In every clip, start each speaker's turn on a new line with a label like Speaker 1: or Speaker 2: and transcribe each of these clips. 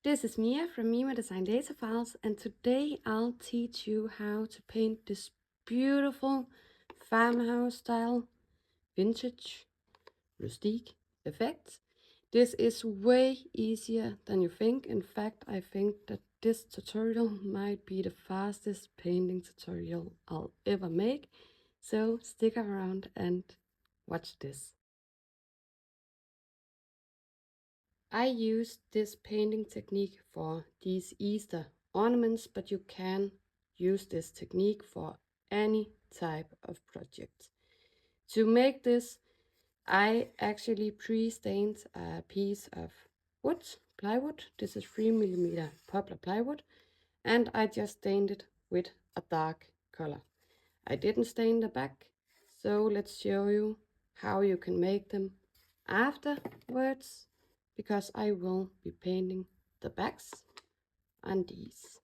Speaker 1: This is Mia from Mimo Design Data Files, and today I'll teach you how to paint this beautiful farmhouse style vintage rustique effect. This is way easier than you think. In fact, I think that this tutorial might be the fastest painting tutorial I'll ever make. So stick around and watch this. I use this painting technique for these Easter ornaments, but you can use this technique for any type of project. To make this, I actually pre-stained a piece of wood, plywood. This is 3mm poplar plywood, and I just stained it with a dark color. I didn't stain the back, so let's show you how you can make them afterwards, because I will be painting the backs on these.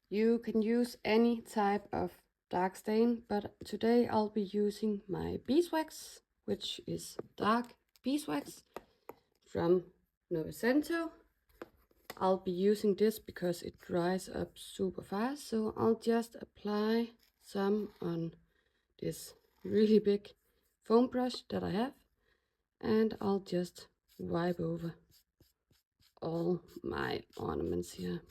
Speaker 1: You can use any type of dark stain, but today I'll be using my beeswax, which is dark beeswax from Novecento. I'll be using this because it dries up super fast, so I'll just apply some on this really big foam brush that I have, and I'll just wipe over all my ornaments here.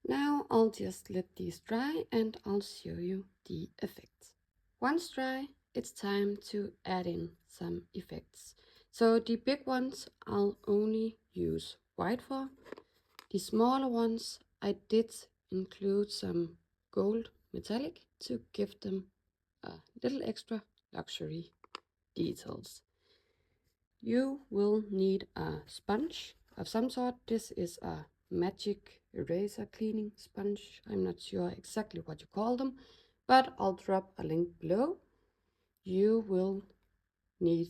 Speaker 1: Now I'll just let these dry and I'll show you the effects. Once dry, it's time to add in some effects. So the big ones I'll only use white for. The smaller ones I did include some gold metallic to give them a little extra luxury details. You will need a sponge of some sort. This is a magic eraser cleaning sponge. I'm not sure exactly what you call them, but I'll drop a link below. You will need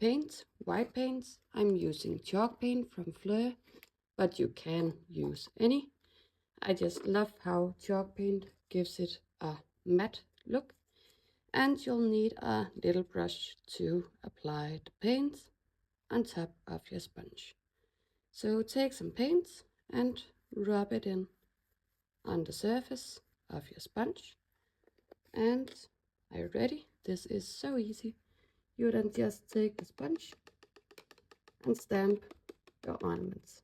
Speaker 1: paint, white paints. I'm using chalk paint from Fleur, but you can use any. I just love how chalk paint gives it a matte look. And you'll need a little brush to apply the paint on top of your sponge. So take some paint and rub it in on the surface of your sponge. And are you ready? This is so easy. You then just take the sponge and stamp your ornaments.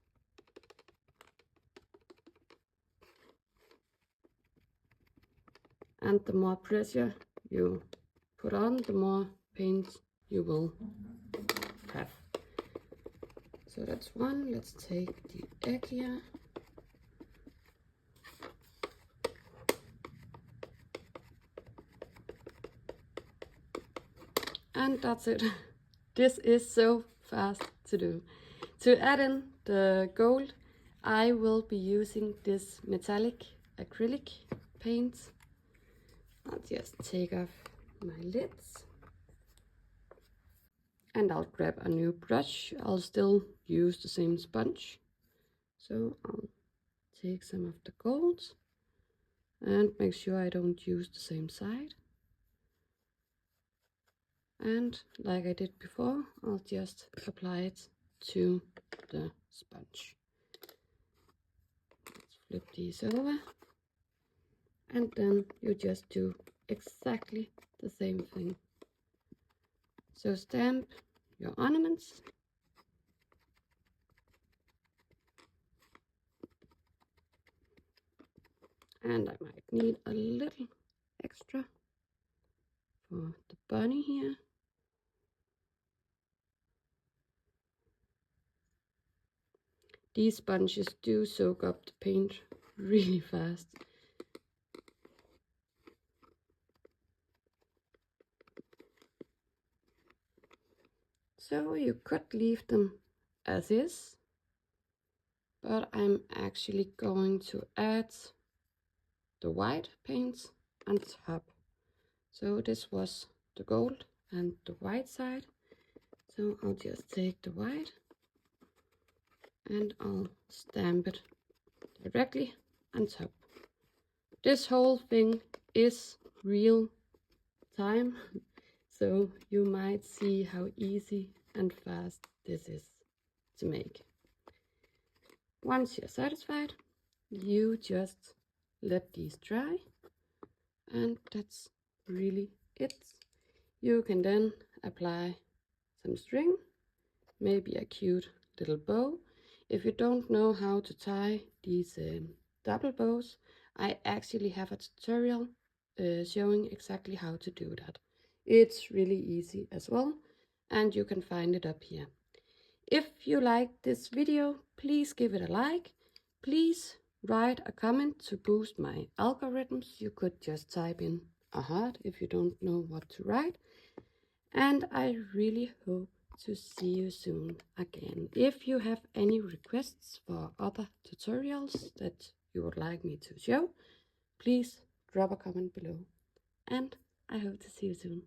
Speaker 1: And the more pressure you put on, the more paint you will have. So that's one. Let's take the egg here. And that's it. This is so fast to do. To add in the gold, I will be using this metallic acrylic paint. I'll just take off my lids. And I'll grab a new brush. I'll still use the same sponge. So I'll take some of the gold and make sure I don't use the same side. And like I did before, I'll just apply it to the sponge. Let's flip these over. And then you just do exactly the same thing. So stamp your ornaments. And I might need a little extra for the bunny here. These sponges do soak up the paint really fast. So you could leave them as is, but I'm actually going to add the white paints on top. So this was the gold and the white side. So I'll just take the white and I'll stamp it directly on top. This whole thing is real time, So you might see how easy and fast this is to make. Once you're satisfied, you just let these dry, and that's really it. You can then apply some string, maybe a cute little bow. If you don't know how to tie these double bows, I actually have a tutorial showing exactly how to do that. It's really easy as well, and you can find it up here. If you like this video, please give it a like. Please write a comment to boost my algorithms. You could just type in a heart if you don't know what to write. And I really hope to see you soon again. If you have any requests for other tutorials that you would like me to show, please drop a comment below. And I hope to see you soon.